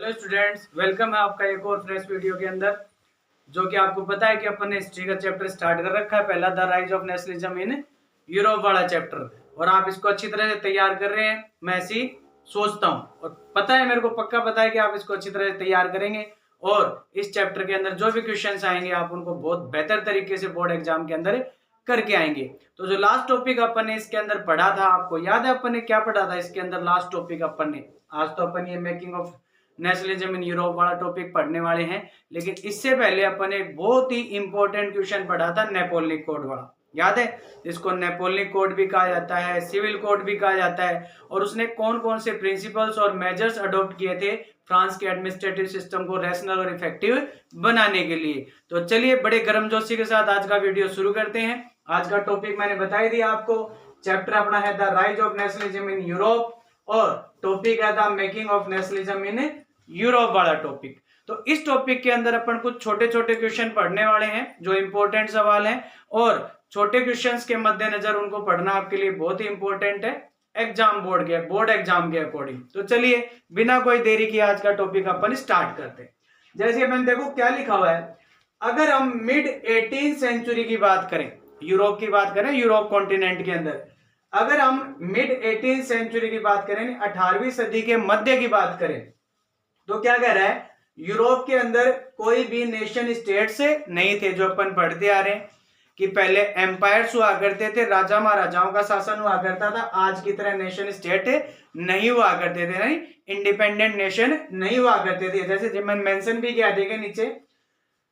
Hello students, welcome है आपका एक और फ्रेश वीडियो के अंदर। जो कि आपको पता है कि अपन ने हिस्ट्री का चैप्टर स्टार्ट कर रखा है, पहला the rise of nationalism in Europe वाला चैप्टर, और आप इसको अच्छी तरह से तैयार कर रहे हैं, मैं ऐसी सोचता हूँ। और पता है, मेरे को पक्का पता है कि आप इसको अच्छी तरह से तैयार करेंगे और इस चैप्टर के अंदर जो भी क्वेश्चन आएंगे आप उनको बहुत बेहतर तरीके से बोर्ड एग्जाम के अंदर करके आएंगे। तो जो लास्ट टॉपिक अपन ने इसके अंदर पढ़ा था, आपको याद है अपन ने क्या पढ़ा था इसके अंदर? लास्ट टॉपिक अपन ने, आज तो अपन ये making of nationalism in Europe वाला टॉपिक पढ़ने वाले हैं, लेकिन इससे पहले अपन एक बहुत ही इंपॉर्टेंट क्वेश्चन पढ़ा था नेपोलियन कोड वाला, याद है? जिसको नेपोलियन कोड भी कहा जाता है, सिविल कोड भी कहा जाता है। और उसने कौन कौन से प्रिंसिपल्स और मेजर्स अडॉप्ट किए थे फ्रांस के एडमिनिस्ट्रेटिव सिस्टम को रैशनल और इफेक्टिव बनाने के लिए। तो चलिए बड़े गर्मजोशी के साथ आज का वीडियो शुरू करते हैं। आज का टॉपिक मैंने बता ही दिया आपको, चैप्टर अपना है the rise of nationalism in Europe, और टॉपिक है the making of nationalism in Europe वाला टॉपिक। तो इस टॉपिक के अंदर अपन कुछ छोटे छोटे क्वेश्चन पढ़ने वाले हैं जो इंपॉर्टेंट सवाल हैं, और छोटे क्वेश्चंस के मद्देनजर उनको पढ़ना आपके लिए बहुत ही इंपॉर्टेंट है बोर्ड एग्जाम के अकॉर्डिंग। तो चलिए बिना कोई देरी की आज का टॉपिक अपन स्टार्ट करते हैं। जैसे अपन देखो क्या लिखा हुआ है, अगर हम मिड 18th सेंचुरी की बात करें, यूरोप की बात करें, यूरोप कॉन्टिनेंट के अंदर अगर हम मिड 18th सेंचुरी की बात करें, 18वीं सदी के मध्य की बात करें, तो क्या कह रहा है, यूरोप के अंदर कोई भी नेशन स्टेट से नहीं थे। जो अपन पढ़ते आ रहे हैं कि पहले एम्पायर्स हुआ करते थे, राजा महाराजाओं का शासन हुआ करता था, आज की तरह नेशन स्टेट नहीं हुआ करते थे, नहीं इंडिपेंडेंट नेशन नहीं हुआ करते थे। जैसे जब मैंने मेंशन भी किया, देखे नीचे,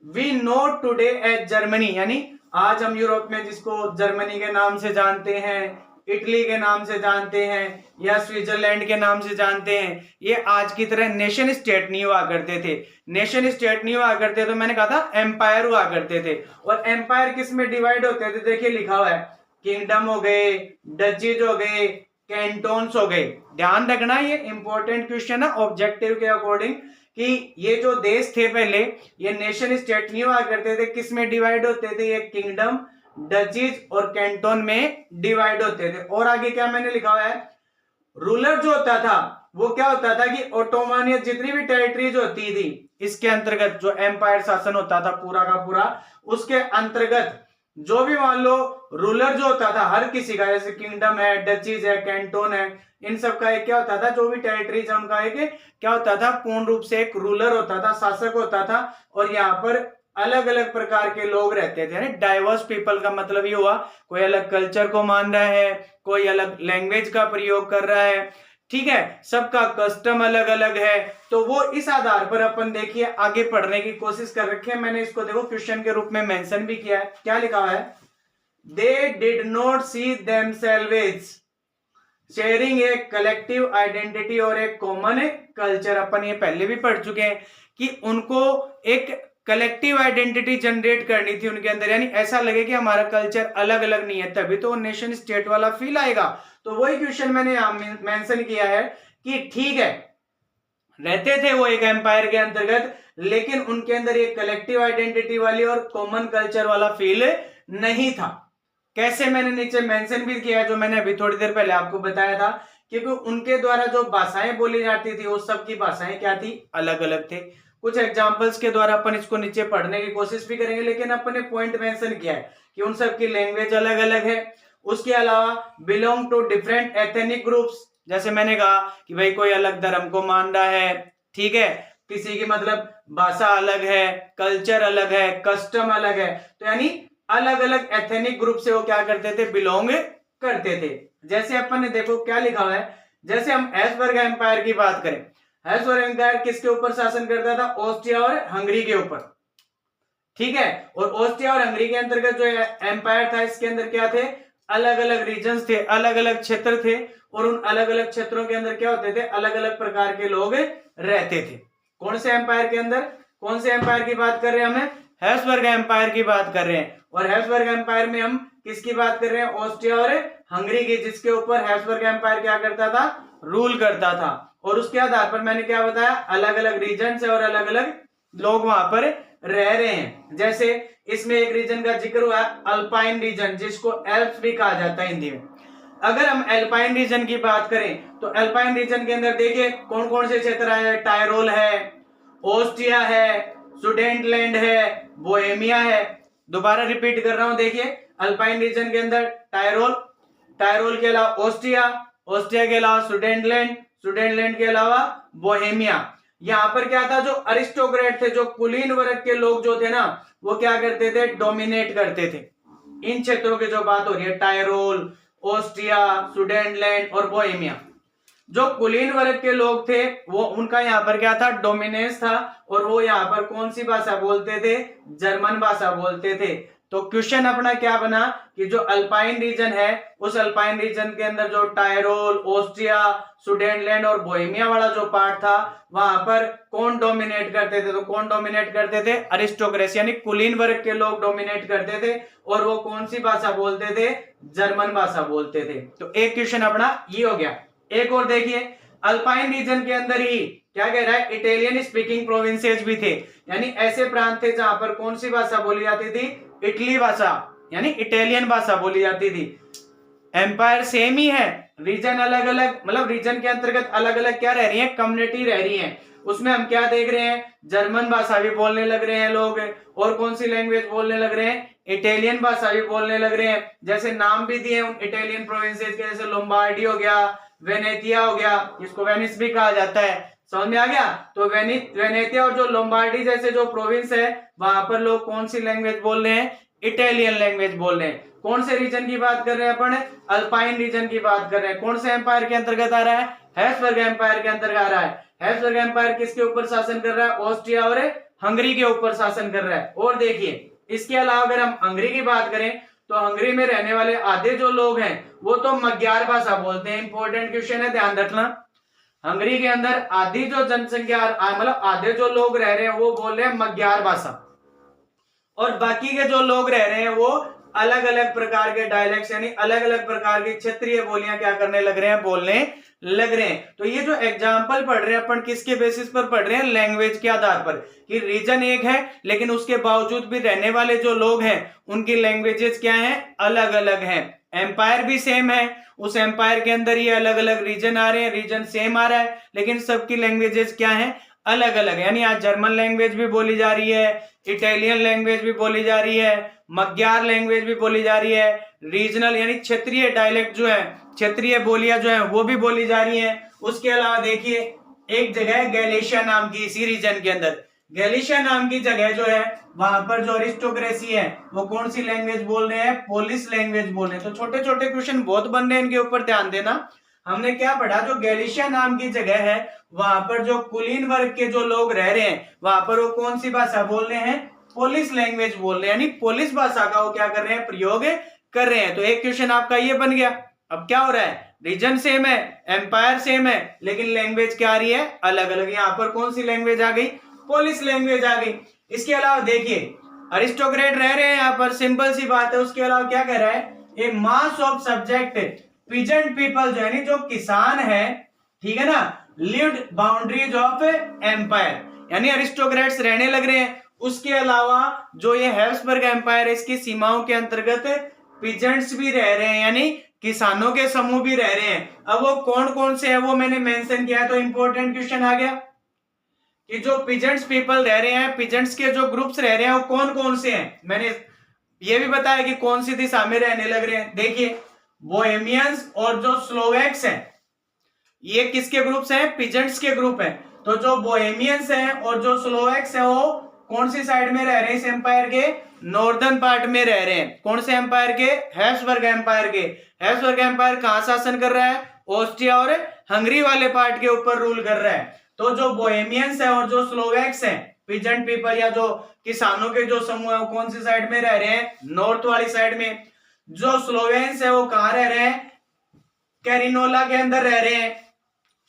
we know today as Germany, यानी आज हम यूरोप में जिसको जर्मनी के नाम से जानते हैं, इटली के नाम से जानते हैं, या स्विट्जरलैंड के नाम से जानते हैं, ये आज की तरह नेशन स्टेट नहीं हुआ करते थे। नेशन स्टेट नहीं हुआ करते तो मैंने कहा था एम्पायर हुआ करते थे। और एम्पायर किस में डिवाइड होते थे? देखिए लिखा हुआ है, किंगडम हो गए, डचीज हो गए, कैंटोन्स हो गए। ध्यान रखना, ये इंपॉर्टेंट क्वेश्चन है ऑब्जेक्टिव के अकॉर्डिंग, कि ये जो देश थे पहले ये नेशन स्टेट नहीं हुआ करते थे। किस में डिवाइड होते थे? ये किंगडम, डचीज और कैंटोन में डिवाइड होते थे। और आगे क्या मैंने लिखा हुआ है, रूलर जो होता था वो क्या होता था कि ऑटोमन, जितनी भी टेरिटरीज होती थी इसके अंतर्गत, जो एम्पायर शासन होता था पूरा का पूरा, उसके अंतर्गत जो भी मान लो रूलर जो होता था हर किसी का, जैसे किंगडम है, डचीज है, कैंटोन है, इन सब का एक क्या होता था, जो भी टेरिटरीज है उनका एक क्या होता था, पूर्ण रूप से एक रूलर होता था, शासक होता था। और यहाँ पर अलग अलग प्रकार के लोग रहते थे, डाइवर्स पीपल का मतलब ये हुआ, कोई अलग कल्चर को मान रहा है, कोई अलग लैंग्वेज का प्रयोग कर रहा है, ठीक है, सबका कस्टम अलग अलग है। तो वो इस आधार पर अपन देखिए आगे पढ़ने की कोशिश कर रखे हैं। मैंने इसको देखो क्वेश्चन के रूप में मेंशन भी किया है, क्या लिखा हुआ है, they did not see themselves sharing a collective identity और एक कॉमन कल्चर। अपन ये पहले भी पढ़ चुके हैं कि उनको एक कलेक्टिव आइडेंटिटी जनरेट करनी थी उनके अंदर, यानी ऐसा लगे कि हमारा कल्चर अलग अलग नहीं है, तभी तो नेशन स्टेट वाला फील आएगा। तो वही क्वेश्चन मैंने यहां मेंशन किया है कि ठीक है, रहते थे वो एक एम्पायर के अंतर्गत, लेकिन उनके अंदर एक कलेक्टिव आइडेंटिटी वाली और कॉमन कल्चर वाला फील नहीं था। कैसे? मैंने नीचे मेंशन भी किया, जो मैंने अभी थोड़ी देर पहले आपको बताया था, क्योंकि उनके द्वारा जो भाषाएं बोली जाती थी उस सब की भाषाएं क्या थी, अलग अलग थे। कुछ एग्जांपल्स के द्वारा अपन इसको नीचे पढ़ने की कोशिश भी करेंगे, लेकिन अपन ने पॉइंट मेंशन किया है कि उन सब की लैंग्वेज अलग अलग है। उसके अलावा belong to different ethnic groups, जैसे मैंने कहा कि भाई कोई अलग धर्म को मान रहा है, ठीक है, किसी की मतलब भाषा अलग है, कल्चर अलग है, कस्टम अलग है, तो यानी अलग अलग एथनिक ग्रुप से वो क्या करते थे, बिलोंग करते थे। जैसे अपन ने देखो क्या लिखा हुआ है, जैसे हम हैब्सबर्ग एम्पायर की बात करें, हैब्सबर्ग एम्पायर किसके ऊपर शासन करता था? ऑस्ट्रिया और हंगरी के ऊपर, ठीक है। और ऑस्ट्रिया और हंगरी के अंतर्गत जो एम्पायर था इसके अंदर क्या थे, अलग अलग रीजन्स थे, अलग अलग क्षेत्र थे, और उन अलग अलग क्षेत्रों के अंदर क्या होते थे, अलग अलग प्रकार के लोग रहते थे। कौन से एम्पायर के अंदर? कौन से एम्पायर की बात कर रहे हैं? हमें हैब्सबर्ग एम्पायर की बात कर रहे हैं। और हैब्सबर्ग एम्पायर में हम किसकी बात कर रहे हैं? ऑस्ट्रिया और हंगरी की, जिसके ऊपर हैब्सबर्ग एम्पायर क्या करता था, रूल करता था। और उसके आधार पर मैंने क्या बताया, अलग अलग रीजन है और अलग अलग लोग वहां पर रह रहे हैं। जैसे इसमें एक रीजन का जिक्र हुआ, अल्पाइन रीजन, जिसको एल्प्स भी कहा जाता है हिंदी में। अगर हम एल्पाइन रीजन की बात करें तो एल्पाइन रीजन के अंदर देखिए कौन कौन से क्षेत्र है, टायरोल है, ऑस्ट्रिया है, सुडेनलैंड है, बोहेमिया है। दोबारा रिपीट कर रहा हूं, देखिए अल्पाइन रीजन के अंदर टायरोल, टायरोल के अलावा ऑस्ट्रिया, ऑस्ट्रिया के अलावा सुडेनलैंड, सुडेनलैंड के अलावा बोहेमिया। यहाँ पर क्या था, जो अरिस्टोक्रेट थे, जो कुलीन वर्ग के लोग जो थे ना, वो क्या करते थे, डोमिनेट करते थे। इन क्षेत्रों की जो बात हो रही है, टायरोल, ऑस्ट्रिया, सुडेनलैंड और बोहेमिया, जो कुलीन वर्ग के लोग थे वो उनका यहाँ पर क्या था, डोमिनेंस था, और वो यहाँ पर कौन सी भाषा बोलते थे, जर्मन भाषा बोलते थे। तो क्वेश्चन अपना क्या बना कि जो अल्पाइन रीजन है, उस अल्पाइन रीजन के अंदर जो टायरोल, ऑस्ट्रिया, सुडेनलैंड और बोहेमिया वाला जो पार्ट था, वहां पर कौन डोमिनेट करते थे, तो कौन डोमिनेट करते थे, अरिस्टोक्रेसी यानी कुलीन वर्ग के लोग डोमिनेट करते थे, और वो कौन सी भाषा बोलते थे, जर्मन भाषा बोलते थे। तो एक क्वेश्चन अपना ये हो गया। एक और देखिए, अल्पाइन रीजन के अंदर ही क्या कह रहा है, इटालियन स्पीकिंग प्रोविंसेस भी थे, यानी ऐसे प्रांत थे जहां पर कौन सी भाषा बोली जाती थी, इटली भाषा यानी इटालियन भाषा बोली जाती थी। एम्पायर सेम ही है, रीजन अलग अलग, मतलब रीजन के अंतर्गत अलग अलग क्या रह रही है, कम्युनिटी रह रही है। उसमें हम क्या देख रहे हैं, जर्मन भाषा भी बोलने लग रहे हैं लोग, और कौन सी लैंग्वेज बोलने लग रहे हैं, इटालियन भाषा भी बोलने लग रहे हैं। जैसे नाम भी दिए उन इटालियन प्रोविंसेस के, जैसे लोम्बार्डी हो गया, वेनेतिया हो गया, इसको वेनिस भी कहा जाता है, समझ में आ गया। तो वेनेतिया और जो लोम्बार्डी जैसे जो प्रोविंस है, वहां पर लोग कौन सी लैंग्वेज बोल रहे हैं, इटालियन लैंग्वेज बोल रहे हैं। कौन से रीजन की बात कर रहे हैं अपन, अल्पाइन रीजन की बात कर रहे हैं। कौन से एम्पायर के अंतर्गत आ रहा है, हैब्सबर्ग एम्पायर के अंतर्गत आ रहा है। हैब्सबर्ग एम्पायर किसके ऊपर शासन कर रहा है, ऑस्ट्रिया और हंगरी के ऊपर शासन कर रहा है। और देखिए इसके अलावा अगर हम हंगरी की बात करें तो हंगरी में रहने वाले आधे जो लोग हैं वो तो मग्यार भाषा बोलते हैं। इंपॉर्टेंट क्वेश्चन है, ध्यान रखना। हंगरी के अंदर आधी जो जनसंख्या, मतलब आधे जो लोग रह रहे हैं वो बोल रहे हैं मग्यार भाषा, और बाकी के जो लोग रह रहे हैं वो अलग अलग प्रकार के डायलेक्ट्स यानी अलग अलग प्रकार की क्षेत्रीय बोलियां क्या करने लग रहे हैं, बोलने लग रहे हैं। तो ये जो एग्जाम्पल पढ़ रहे हैं अपन किसके बेसिस पर पढ़ रहे हैं, लैंग्वेज के आधार पर, कि रीजन एक है लेकिन उसके बावजूद भी रहने वाले जो लोग हैं उनकी लैंग्वेजेस क्या हैं, अलग अलग हैं। एम्पायर भी सेम है, उस एम्पायर के अंदर ये अलग अलग रीजन आ रहे हैं, रीजन सेम आ रहा है लेकिन सबकी लैंग्वेजेस क्या है, अलग अलग। यानी आज जर्मन लैंग्वेज भी बोली जा रही है, इटालियन लैंग्वेज भी बोली जा रही है, मग्यार लैंग्वेज भी बोली जा रही है, रीजनल यानी क्षेत्रीय डायलेक्ट जो है, क्षेत्रीय बोलियां जो है वो भी बोली जा रही है। उसके अलावा देखिए एक जगह है गैलिशिया नाम की, इसी रीजन के अंदर गैलिशिया नाम की जगह जो है, वहां पर जो अरिस्टोक्रेसी है वो कौन सी लैंग्वेज बोल रहे हैं, पोलिश लैंग्वेज बोल रहे हैं। तो छोटे छोटे क्वेश्चन बहुत बन रहे हैं, इनके ऊपर ध्यान देना। हमने क्या पढ़ा, जो गैलिशिया नाम की जगह है वहां पर जो कुलीन वर्ग के जो लोग रह रहे हैं वहां पर वो कौन सी भाषा बोल रहे हैं, पोलिश लैंग्वेज बोल रहे हैं, यानी पोलिश भाषा का वो क्या कर रहे हैं, प्रयोग कर रहे हैं। तो एक क्वेश्चन आपका ये बन गया। अब क्या हो रहा है, रीजन सेम है, एम्पायर सेम है, लेकिन लैंग्वेज क्या आ रही है, अलग अलग। यहाँ पर कौन सी लैंग्वेज आ गई, पोलिश लैंग्वेज आ गई। इसके अलावा देखिए अरिस्टोक्रेट रह रहे हैं यहाँ पर, सिंपल सी बात है। उसके अलावा क्या कह रहा है, a mass of subject peasant people जो है, जो किसान है, ठीक है ना, लिव्ड बाउंड्रीज ऑफ एम्पायर, यानी अरिस्टोक्रेट्स रहने लग रहे हैं। उसके अलावा जो ये हैब्सबर्ग एम्पायर है इसकी सीमाओं के अंतर्गत पीजेंट्स भी रह रहे हैं, यानी किसानों के समूह भी रह रहे हैं। अब वो कौन कौन से है वो मैंने मेंशन किया, तो इंपॉर्टेंट क्वेश्चन आ गया कि जो पीजेंट्स पीपल रह रहे हैं, पीजेंट्स के जो ग्रुप्स रह रहे हैं वो कौन कौन से हैं। मैंने ये भी बताया कि कौन सी दिशा में रहने लग रहे हैं। देखिए बोहेमियंस और जो स्लोवेक्स हैं, ये किसके ग्रुप्स हैं, पीजेंट्स के ग्रुप हैं। तो जो बोहेमियंस हैं और जो स्लोवेक्स हैं वो कौन सी साइड में रह रहे हैं, इस एम्पायर के नॉर्दर्न पार्ट में रह रहे हैं। कौन से एम्पायर के, हैब्सबर्ग एम्पायर के। हैब्सबर्ग एम्पायर कहां शासन कर रहा है, ऑस्ट्रिया और हंगरी वाले पार्ट के ऊपर रूल कर रहा है। तो जो बोहेमियंस है और जो स्लोवेक्स हैं, पीजेंट पीपल या जो किसानों के जो समूह है, वो कौन सी साइड में रह रहे हैं, नॉर्थ वाली साइड में। जो स्लोवेन्स है वो कहां रह रहे हैं, कैरिनोला के अंदर रह रहे हैं।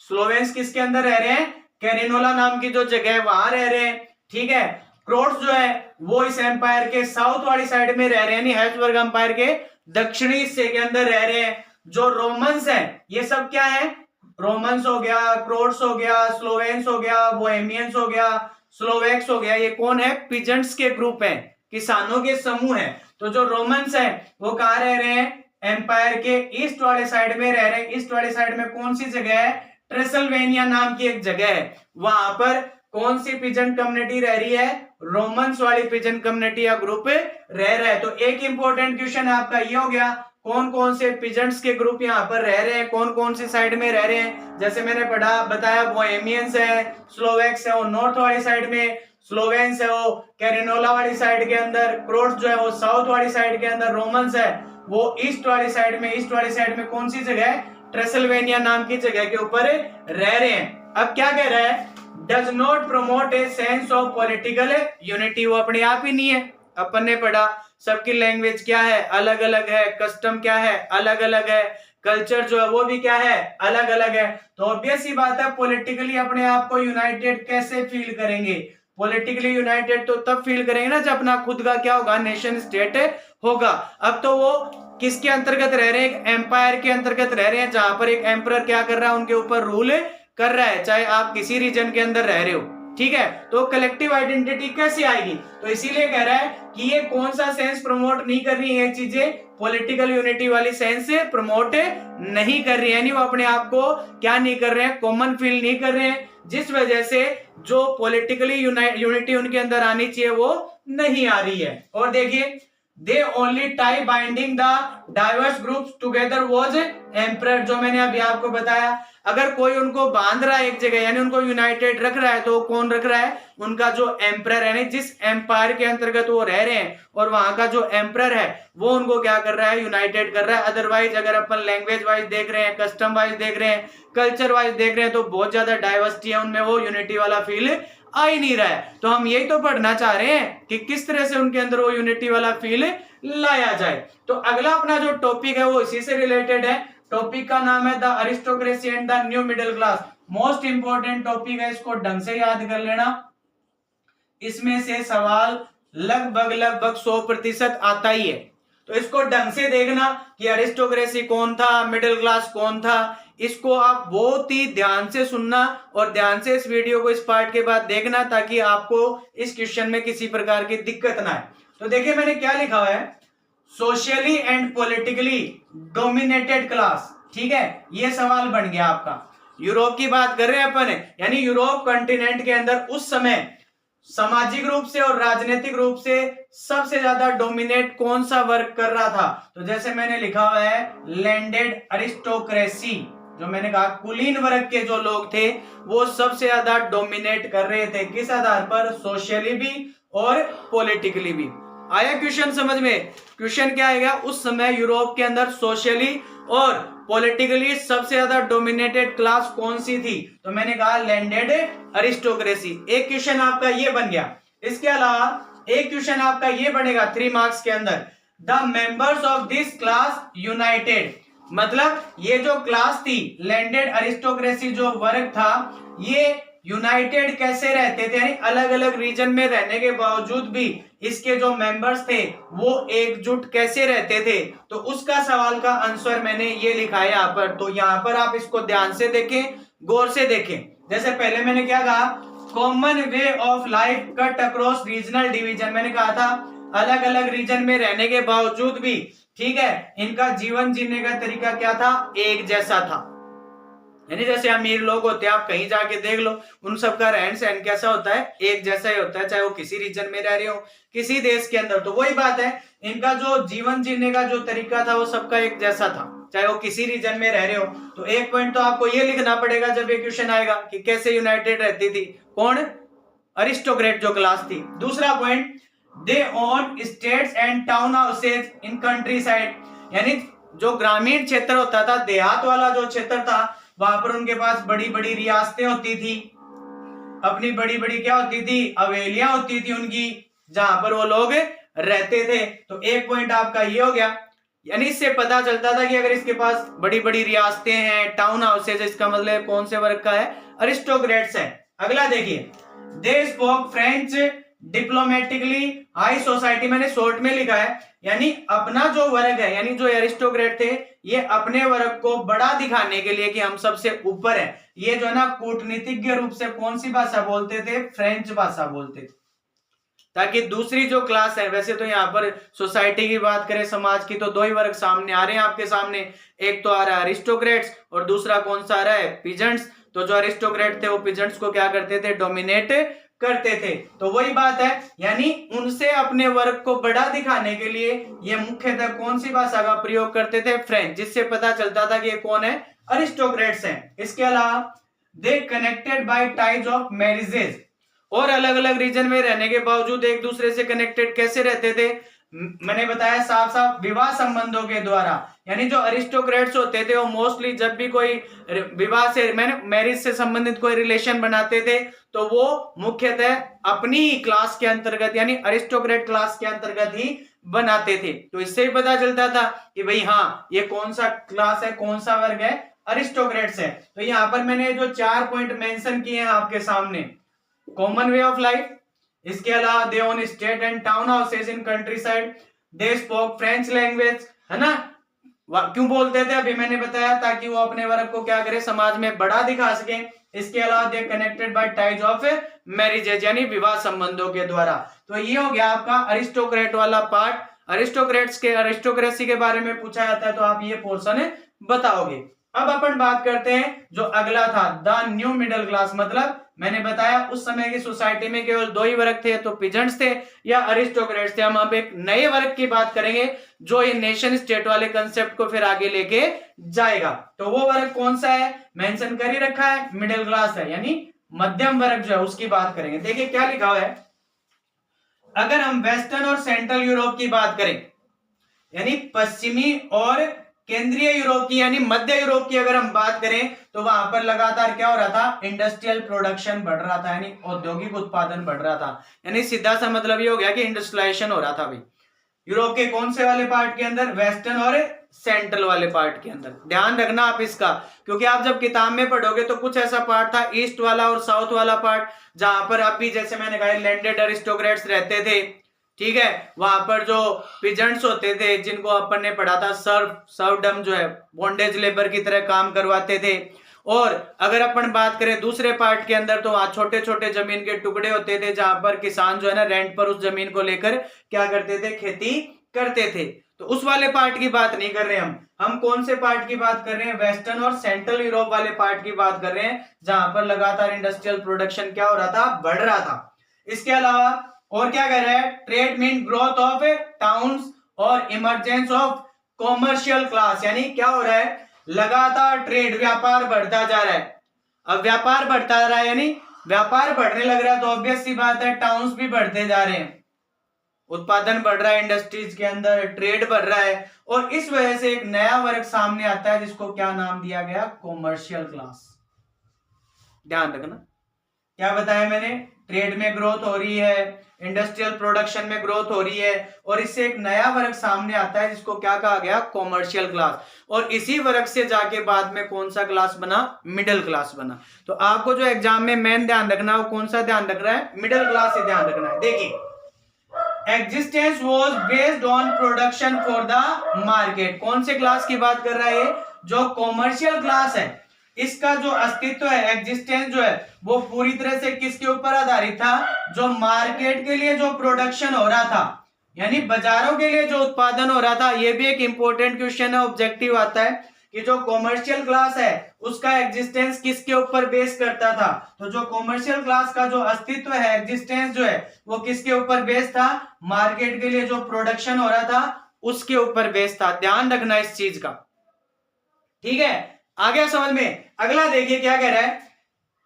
स्लोवेन्स किसके अंदर रह रहे हैं, कैरिनोला नाम की जो जगह है वहां रह रहे हैं, ठीक है। क्रोट्स जो है वो इस एम्पायर के साउथ वाली साइड में रह रहे हैं, यानी हैब्सबर्ग एम्पायर के दक्षिणी हिस्से के अंदर रह रहे हैं। जो रोमन्स हैं ये सब क्या है, रोमन्स हो गया, क्रोट्स हो गया, स्लोवेन्स हो गया, बोहेमियंस हो गया, स्लोवेक्स हो गया, ये कौन है, पीजेंट्स के ग्रुप हैं, किसानों के समूह हैं। तो जो रोमन्स हैं वो कहां रह रहे हैं, एम्पायर के ईस्ट वाले साइड में रह रहे हैं। ईस्ट वाले साइड में कौन सी जगह है? ट्रेसल्वेनिया नाम की एक जगह है। वहां पर कौन सी पिजन कम्युनिटी रह रही है? रोमन्स वाली पिजन कम्युनिटी या ग्रुप रह रहा है। तो एक इंपॉर्टेंट क्वेश्चन आपका ये हो गया, कौन कौन से पिजन्स के ग्रुप यहाँ पर रह रहे हैं, कौन कौन सी साइड में रह रहे हैं। जैसे मैंने बताया बोहेमियंस है, स्लोवेक्स है वो नॉर्थ वाली साइड में, स्लोवेन्स है वो कैरिनोला वाली साइड के अंदर, क्रोट्स जो है वो साउथ वाली साइड के अंदर, रोमन्स है वो ईस्ट वाली साइड में। ईस्ट वाली साइड में कौन सी जगह है? ट्रेसल्वेनिया नाम की जगह के ऊपर रह रहे हैं। अब क्या कह रहा है? Does not promote a sense of political unity. वो अपने आप ही नहीं है, अपन ने पढ़ा सबकी लैंग्वेज क्या है? अलग अलग है, कस्टम क्या है? अलग अलग है, कल्चर जो है वो भी क्या है? अलग अलग है। तो ऑब्वियस सी बात है, पॉलिटिकली अपने आप को यूनाइटेड कैसे फील करेंगे? पॉलिटिकली यूनाइटेड तो तब फील करेंगे ना जब अपना खुद का क्या होगा? नेशन स्टेट होगा। अब तो वो किसके अंतर्गत रह रहे हैं? एम्पायर के अंतर्गत रह रहे हैं, जहां पर एक एम्परर क्या कर रहा है? उनके ऊपर रूल कर रहा है, चाहे आप किसी रीजन के अंदर रह रहे हो। ठीक है, तो कलेक्टिव आइडेंटिटी कैसे आएगी? तो इसीलिए कह रहा है कि ये कौन सा सेंस प्रमोट नहीं कर रही है? ये चीजें पॉलिटिकल यूनिटी वाली सेंस प्रमोट नहीं कर रही है, यानी वो अपने आप को क्या नहीं कर रहे हैं? कॉमन फील नहीं कर रहे हैं, जिस वजह से जो पॉलिटिकली यूनिटी उनके अंदर आनी चाहिए वो नहीं आ रही है। और देखिए, they only tie binding the diverse groups together was emperor. जो मैंने अभी आपको बताया, अगर कोई उनको बांध रहा है एक जगह, यानी उनको यूनाइटेड रख रहा है, तो कौन रख रहा है? उनका जो एम्परर है, जिस एम्पायर के अंतर्गत वो रह रहे हैं, और वहां का जो एम्परर है वो उनको क्या कर रहा है? यूनाइटेड कर रहा है। अदरवाइज अगर अपन लैंग्वेज वाइज देख रहे हैं, कस्टम वाइज देख रहे हैं, कल्चर वाइज देख रहे हैं, तो बहुत ज्यादा डाइवर्सिटी है उनमें, वो यूनिटी वाला फील आ ही नहीं रहा है। तो हम यही तो पढ़ना चाह रहे हैं कि किस तरह से उनके अंदर वो यूनिटी वाला फील लाया जाए। तो अगला अपना जो टॉपिक है वो इसी से रिलेटेड है। टॉपिक का नाम है the aristocracy and the new middle class. Most important topic है, इसको ढंग से याद कर लेना। इसमें से सवाल लगभग 100% आता ही है, तो इसको ढंग से देखना कि अरिस्टोक्रेसी कौन था, मिडिल क्लास कौन था। इसको आप बहुत ही ध्यान से सुनना और ध्यान से इस वीडियो को इस पार्ट के बाद देखना, ताकि आपको इस क्वेश्चन में किसी प्रकार की दिक्कत ना आए। तो देखिए मैंने क्या लिखा हुआ है, socially and politically dominated class. ठीक है, ये सवाल बन गया आपका। यूरोप की बात कर रहे हैं अपन, यानी यूरोप कॉन्टिनेंट के अंदर उस समय सामाजिक रूप से और राजनीतिक रूप से सबसे ज्यादा डोमिनेट कौन सा वर्ग कर रहा था? तो जैसे मैंने लिखा हुआ है लैंडेड अरिस्टोक्रेसी, जो मैंने कहा कुलीन वर्ग के जो लोग थे वो सबसे ज्यादा डोमिनेट कर रहे थे। किस आधार पर? सोशली भी और पॉलिटिकली भी। आया क्वेश्चन समझ में? क्वेश्चन क्या आएगा, उस समय यूरोप के अंदर सोशली और पॉलिटिकली सबसे ज्यादा डोमिनेटेड क्लास कौन सी थी? तो मैंने कहा लैंडेड अरिस्टोक्रेसी। एक क्वेश्चन आपका ये बन गया। इसके अलावा एक क्वेश्चन आपका ये बनेगा 3 मार्क्स के अंदर, the members of this class United. मतलब ये जो क्लास थी लैंडेड अरिस्टोक्रेसी, जो वर्ग था, ये यूनाइटेड कैसे रहते थे? यानी अलग अलग रीजन में रहने के बावजूद भी इसके जो मेंबर्स थे वो एकजुट कैसे रहते थे? तो उसका सवाल का आंसर मैंने ये लिखा है यहाँ पर। तो यहाँ पर आप इसको ध्यान से देखें, गौर से देखें। जैसे पहले मैंने क्या कहा, common way of life cut across regional division. मैंने कहा था अलग अलग रीजन में रहने के बावजूद भी, ठीक है, इनका जीवन जीने का तरीका क्या था? एक जैसा था। यानी जैसे अमीर लोग होते हैं, आप कहीं जाके देख लो, उन सबका रहन सहन कैसा होता है? एक जैसा ही होता है, चाहे वो किसी रीजन में रह रहे हो, किसी देश के अंदर। तो वही बात है, इनका जो जीवन जीने का जो तरीका था वो सबका एक जैसा था, चाहे वो किसी रीजन में रह रहे हो। तो एक पॉइंट तो आपको ये लिखना पड़ेगा जब ये क्वेश्चन आएगा कि कैसे यूनाइटेड रहती थी, कौन? अरिस्टोक्रेट जो क्लास थी। दूसरा point, they own states and town houses in country side. यानी जो ग्रामीण क्षेत्र होता था, देहात वाला जो क्षेत्र था, वहां पर उनके पास बड़ी बड़ी रियासतें होती थी, अपनी बड़ी बड़ी क्या होती थी? हवेलियां होती थी उनकी, जहां पर वो लोग रहते थे। तो एक पॉइंट आपका ये हो गया। यानी इससे पता चलता था कि अगर इसके पास बड़ी बड़ी रियासतें हैं, टाउन हाउसेज, इसका मतलब कौन से वर्ग का है? अरिस्टोक्रेट्स है। अगला देखिए, दे spoke French diplomatically high society. मैंने शॉर्ट में लिखा है, यानी अपना जो वर्ग है, यानी जो एरिस्टोक्रेट थे, ये अपने वर्ग को बड़ा दिखाने के लिए कि हम सबसे ऊपर हैं, ये जो है ना कूटनीतिज्ञ रूप से कौन सी भाषा बोलते थे? फ्रेंच भाषा बोलते थे। ताकि दूसरी जो क्लास है, वैसे तो यहाँ पर सोसाइटी की बात करें, समाज की, तो दो ही वर्ग सामने आ रहे हैं आपके सामने। एक तो आ रहा है अरिस्टोक्रेट्स और दूसरा कौन सा आ रहा है, पीजेंट्स। तो जो अरिस्टोक्रेट थे वो पीजेंट्स को क्या करते थे, डोमिनेट करते थे। तो वही बात है, यानी उनसे अपने वर्ग को बड़ा दिखाने के लिए ये मुख्यतः कौन सी भाषा का प्रयोग करते थे, फ्रेंच, जिससे पता चलता था कि ये कौन है, अरिस्टोक्रेट्स हैं। इसके अलावा दे connected by ties of marriages, और अलग अलग रीजन में रहने के बावजूद एक दूसरे से कनेक्टेड कैसे रहते थे, मैंने बताया साफ साफ विवाह संबंधों के द्वारा। यानी जो अरिस्टोक्रेट्स होते थे वो मोस्टली जब भी कोई विवाह से, मैरिज से संबंधित कोई रिलेशन बनाते थे तो वो मुख्यतः अपनी ही क्लास के अंतर्गत, यानी अरिस्टोक्रेट क्लास के अंतर्गत ही बनाते थे। तो इससे ही पता चलता था कि भाई हाँ, ये कौन सा क्लास है, कौन सा वर्ग है, अरिस्टोक्रेट्स है। तो यहाँ पर मैंने जो 4 पॉइंट मेंशन किए हैं आपके सामने, कॉमन वे ऑफ लाइफ, इसके अलावा they own state and town houses in countryside, they spoke French language, है ना। क्यों बोलते थे, अभी मैंने बताया, ताकि वो अपने वर्ग को क्या करे, समाज में बड़ा दिखा सके। इसके अलावा दे connected by ties of marriages, यानी विवाह संबंधों के द्वारा। तो ये हो गया आपका अरिस्टोक्रेट वाला पार्ट। अरिस्टोक्रेट्स के, अरिस्टोक्रेसी के बारे में पूछा जाता है तो आप ये पोर्शन बताओगे। अब अपन बात करते हैं जो अगला था, द न्यू मिडिल क्लास। मतलब मैंने बताया उस समय की सोसाइटी में केवल दो ही वर्ग थे, तो पिजेंट्स थे या अरिस्टोक्रेट्स थे। हम अब एक नए वर्ग की बात करेंगे जो ये नेशन स्टेट वाले कंसेप्ट को फिर आगे लेके जाएगा। तो वो वर्ग कौन सा है, मेंशन कर ही रखा है, मिडिल क्लास है, यानी मध्यम वर्ग जो है उसकी बात करेंगे। देखिए क्या लिखा हुआ है, अगर हम वेस्टर्न और सेंट्रल यूरोप की बात करें, यानी पश्चिमी और केंद्रीय यूरोप की, यानी मध्य यूरोप की अगर हम बात करें, तो वहां पर लगातार क्या हो रहा था, इंडस्ट्रियल प्रोडक्शन बढ़ रहा था, यानी औद्योगिक उत्पादन बढ़ रहा था। यानी सीधा सा मतलब ये हो गया कि इंडस्ट्रियलाइजेशन हो रहा था भाई यूरोप के कौन से वाले पार्ट के अंदर, वेस्टर्न और सेंट्रल वाले पार्ट के अंदर। ध्यान रखना आप इसका, क्योंकि आप जब किताब में पढ़ोगे तो कुछ ऐसा पार्ट था ईस्ट वाला और साउथ वाला पार्ट, जहां पर अभी जैसे मैंने कहा लैंडेड अरिस्टोक्रेट्स रहते थे, ठीक है। वहां पर जो पिजेंट्स होते थे जिनको अपन ने पढ़ा था, सर्वडम जो है बॉन्डेज लेबर की तरह काम करवाते थे। और अगर अपन बात करें दूसरे पार्ट के अंदर, तो वहां छोटे छोटे जमीन के टुकड़े होते थे जहां पर किसान जो है ना रेंट पर उस जमीन को लेकर क्या करते थे, खेती करते थे। तो उस वाले पार्ट की बात नहीं कर रहे हम कौन से पार्ट की बात कर रहे हैं, वेस्टर्न और सेंट्रल यूरोप वाले पार्ट की बात कर रहे हैं, जहां पर लगातार इंडस्ट्रियल प्रोडक्शन क्या हो रहा था, बढ़ रहा था। इसके अलावा और क्या कह रहा है, trade mean growth of towns और इमरजेंस ऑफ कॉमर्शियल क्लास, यानी क्या हो रहा है, लगातार ट्रेड, व्यापार बढ़ता जा रहा है। अब व्यापार बढ़ता जा रहा है, यानी व्यापार बढ़ने लग रहा है, तो ऑब्वियस सी बात है टाउन्स भी बढ़ते जा रहे हैं, उत्पादन बढ़ रहा है, इंडस्ट्रीज के अंदर ट्रेड बढ़ रहा है, और इस वजह से एक नया वर्ग सामने आता है जिसको क्या नाम दिया गया, कॉमर्शियल क्लास। ध्यान रखना, क्या बताया मैंने, ट्रेड में ग्रोथ हो रही है, इंडस्ट्रियल प्रोडक्शन में ग्रोथ हो रही है, और इससे एक नया वर्ग सामने आता है जिसको क्या कहा गया, कॉमर्शियल क्लास। और इसी वर्ग से जाके बाद में कौन सा क्लास बना, मिडिल क्लास बना। तो आपको जो एग्जाम में मेन ध्यान रखना है वो कौन सा ध्यान रख रहा है, मिडिल क्लास से ध्यान रखना है। देखिए, existence was based on production for the market. कौन से क्लास की बात कर रहा है, जो कॉमर्शियल क्लास है, इसका जो अस्तित्व है, एग्जिस्टेंस जो है, वो पूरी तरह से किसके ऊपर आधारित था, जो मार्केट के लिए जो प्रोडक्शन हो रहा था, यानी बाजारों के लिए जो उत्पादन हो रहा था। ये भी एक इंपॉर्टेंट क्वेश्चन है, ऑब्जेक्टिव आता है कि जो कॉमर्शियल क्लास है उसका एग्जिस्टेंस किसके ऊपर बेस करता था। तो जो कॉमर्शियल क्लास का जो अस्तित्व है, एग्जिस्टेंस जो है, वो किसके ऊपर बेस था, मार्केट के लिए जो प्रोडक्शन हो रहा था उसके ऊपर बेस था। ध्यान रखना इस चीज का, ठीक है। आ गया समझ में। अगला देखिए क्या कह रहा है,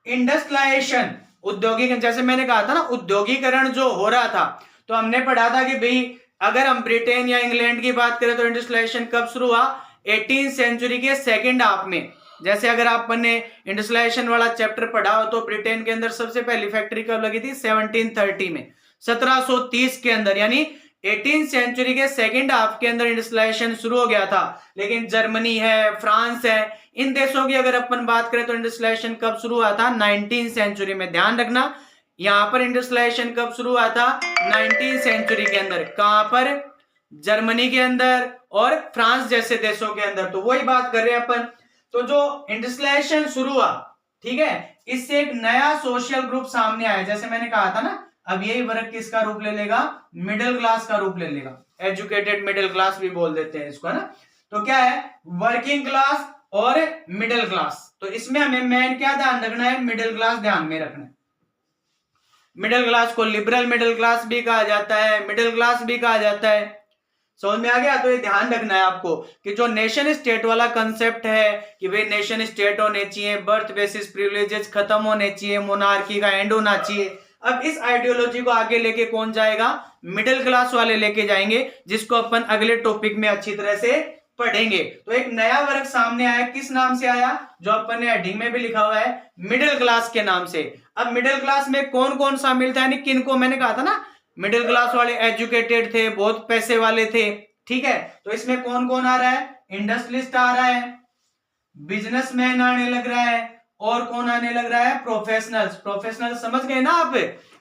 इंडस्ट्रियलाइजेशन, औद्योगिक, जैसे मैंने कहा था ना औद्योगिकरण जो हो रहा था, तो हमने पढ़ा था कि भाई अगर हम ब्रिटेन या इंग्लैंड की बात करें तो इंडस्ट्रियलाइजेशन कब शुरू हुआ, 18वीं सेंचुरी के सेकेंड हाफ में। जैसे अगर आपने इंडस्ट्रियलाइजेशन वाला चैप्टर पढ़ा हो तो ब्रिटेन के अंदर सबसे पहली फैक्ट्री कब लगी थी, 1730 में, 1730 के अंदर, यानी 18वीं सेंचुरी के सेकेंड हाफ के अंदर इंडस्ट्रियलाइजेशन शुरू हो गया था। लेकिन जर्मनी है, फ्रांस है, इन देशों की अगर अपन बात करें तो इंडस्ट्रियलाइजेशन कब शुरू हुआ था, 19वीं सेंचुरी में। ध्यान रखना, यहां पर इंडस्ट्रियलाइजेशन कब शुरू हुआ था, 19वीं सेंचुरी के अंदर। कहां पर, जर्मनी के अंदर और फ्रांस जैसे देशों के अंदर। तो वही बात कर रहे हैं अपन। तो जो इंडस्ट्रियलाइजेशन शुरू हुआ, ठीक है, इससे एक नया सोशल ग्रुप सामने आया। जैसे मैंने कहा था ना, अब यही वर्ग किसका रूप ले लेगा, मिडिल क्लास का रूप ले लेगा, एजुकेटेड मिडिल क्लास भी बोल देते हैं इसको, है ना। तो क्या है, वर्किंग क्लास और मिडिल क्लास। तो इसमें हमें मेन क्या ध्यान रखना है, मिडिल क्लास ध्यान में रखना है। मिडिल क्लास को लिबरल मिडिल क्लास भी कहा जाता है, मिडिल क्लास भी कहा जाता है, समझ में आ गया। तो ये ध्यान रखना है आपको कि जो नेशन स्टेट वाला कंसेप्ट है कि भाई नेशन स्टेट होने चाहिए, बर्थ बेसिस प्रिविलेजेस खत्म होने चाहिए, मोनार्की का एंड होना चाहिए। अब इस आइडियोलॉजी को आगे लेके कौन जाएगा, मिडिल क्लास वाले लेके जाएंगे, जिसको अपन अगले टॉपिक में अच्छी तरह से पढ़ेंगे। तो एक नया वर्ग सामने आया, किस नाम से आया, जो अपन ने हेडिंग में भी लिखा हुआ है, मिडिल क्लास के नाम से। अब मिडिल क्लास में कौन कौन शामिल था, यानी किनको, मैंने कहा था ना मिडिल क्लास वाले एजुकेटेड थे, बहुत पैसे वाले थे, ठीक है। तो इसमें कौन कौन आ रहा है, इंडस्ट्रियलिस्ट आ रहा है, बिजनेसमैन आने लग रहा है, और कौन आने लग रहा है, प्रोफेशनल्स। प्रोफेशनल समझ गए ना आप,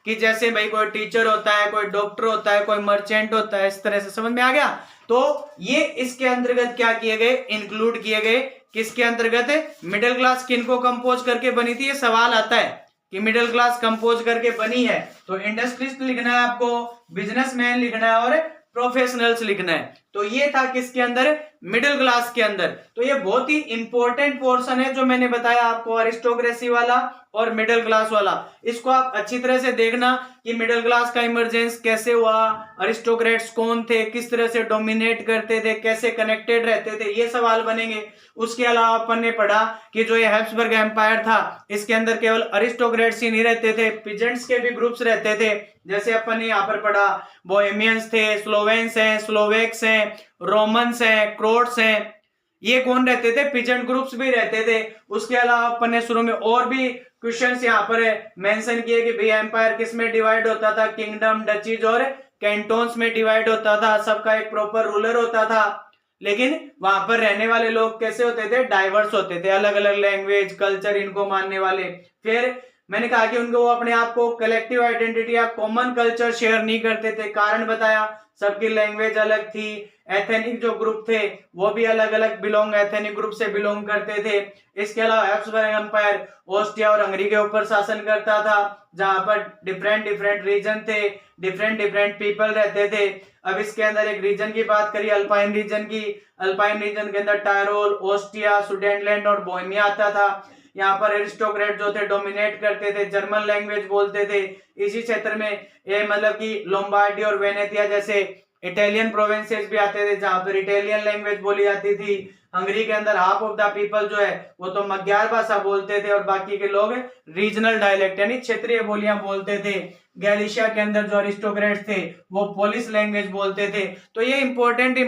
कि जैसे भाई कोई टीचर होता है, कोई डॉक्टर होता है, कोई मर्चेंट होता है, इस तरह से समझ में आ गया। तो ये इसके अंतर्गत क्या किए गए, इंक्लूड किए गए, किसके अंतर्गत, मिडिल क्लास किनको कंपोज करके बनी थी, ये सवाल आता है कि मिडिल क्लास कंपोज करके बनी है। तो इंडस्ट्रियलिस्ट लिखना है आपको, बिजनेसमैन लिखना है और प्रोफेशनल्स लिखना है। तो ये था किसके अंदर, मिडिल क्लास के अंदर। तो ये बहुत ही इंपॉर्टेंट पोर्शन है जो मैंने बताया आपको, अरिस्टोक्रेसी वाला और मिडिल क्लास वाला। इसको आप अच्छी तरह से देखना कि मिडिल क्लास का इमरजेंस कैसे हुआ, अरिस्टोक्रेट्स कौन थे, किस तरह से डोमिनेट करते थे, कैसे कनेक्टेड रहते थे, ये सवाल बनेंगे। उसके अलावा अपन ने पढ़ा कि जो ये हैब्सबर्ग एम्पायर था, इसके अंदर केवल अरिस्टोक्रेट्स ही नहीं रहते थे, पीजेंट्स के भी ग्रुप्स रहते थे। जैसे अपन ने यहाँ पर पढ़ा, बोहेमियंस थे, स्लोवेन्स हैं, स्लोवेक्स हैं, रोमन्स हैं, क्रोट्स हैं, ये कौन रहते थे, पीजेंट ग्रुप्स भी रहते थे। उसके अलावा अपन ने शुरू में और भी क्वेश्चंस यहाँ पर मेंशन किए कि भाई एम्पायर किस में डिवाइड होता था, किंगडम, डचीज और कैंटोन्स में डिवाइड होता था, सबका एक प्रॉपर रूलर होता था। लेकिन वहां पर रहने वाले लोग कैसे होते थे, डाइवर्स होते थे, अलग अलग लैंग्वेज, कल्चर इनको मानने वाले। फिर मैंने कहा कि उनको वो अपने आप को कलेक्टिव आइडेंटिटी या कॉमन कल्चर शेयर नहीं करते थे, कारण बताया, सबकी लैंग्वेज अलग थी, एथेनिक जो ग्रुप थे वो भी अलग अलग एथेनिक ग्रुप से बिलोंग करते थे। इसके अलावा हैब्सबर्ग एम्पायर ऑस्ट्रिया और हंगरी के ऊपर शासन करता था, जहां पर डिफरेंट डिफरेंट रीजन थे, डिफरेंट डिफरेंट पीपल रहते थे। अब इसके अंदर एक रीजन की बात करिए, अल्पाइन रीजन की। अल्पाइन रीजन के अंदर टायरोल, ऑस्ट्रिया, सुडेनलैंड और बोहेमिया आता था। यहाँ पर एरिस्टोक्रेट जो थे डोमिनेट करते थे, जर्मन लैंग्वेज बोलते थे। इसी क्षेत्र में ये मतलब कि लोम्बार्डी और वेनेतिया जैसे इटालियन प्रोविंसेस भी आते थे, जहां पर इटालियन लैंग्वेज बोली जाती थी। हंगरी के अंदर हाफ ऑफ द पीपल जो है वो तो magyar भाषा बोलते थे और बाकी के लोग रीजनल डायलेक्ट यानी क्षेत्रीय बोलियां बोलते थे। गैलिशिया के अंदर जो अरिस्टोक्रेट्स थे वो पोलिश लैंग्वेज बोलते थे। तो ये इंपॉर्टेंट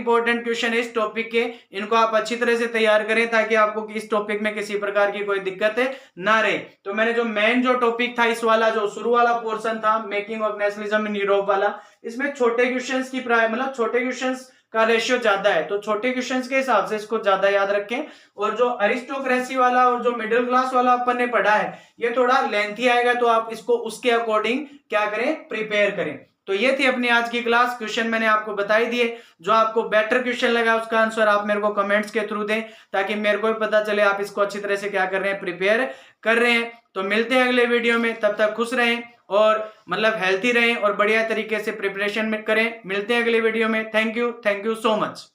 क्वेश्चन है इस टॉपिक के, इनको आप अच्छी तरह से तैयार करें ताकि आपको इस टॉपिक में किसी प्रकार की कोई दिक्कत ना रहे। तो मैंने जो मेन जो टॉपिक था इस वाला जो शुरू वाला पोर्शन था, making of nationalism in Europe वाला, इसमें छोटे क्वेश्चंस की मतलब छोटे क्वेश्चंस का रेशियो ज्यादा है, तो छोटे क्वेश्चंस के हिसाब से इसको ज्यादा याद रखें। और जो अरिस्टोक्रेसी वाला और जो मिडिल क्लास वाला अपन ने पढ़ा है ये थोड़ा लेंथी आएगा, तो आप इसको उसके अकॉर्डिंग क्या करें, प्रिपेयर करें। तो ये थी अपनी आज की क्लास, क्वेश्चन मैंने आपको बताई दिए। जो आपको बेटर क्वेश्चन लगा उसका आंसर आप मेरे को कमेंट्स के थ्रू दें, ताकि मेरे को भी पता चले आप इसको अच्छी तरह से क्या कर रहे हैं, प्रिपेयर कर रहे हैं। तो मिलते हैं अगले वीडियो में, तब तक खुश रहें और मतलब हेल्थी रहें और बढ़िया तरीके से प्रिपरेशन में करें। मिलते हैं अगले वीडियो में। Thank you so much.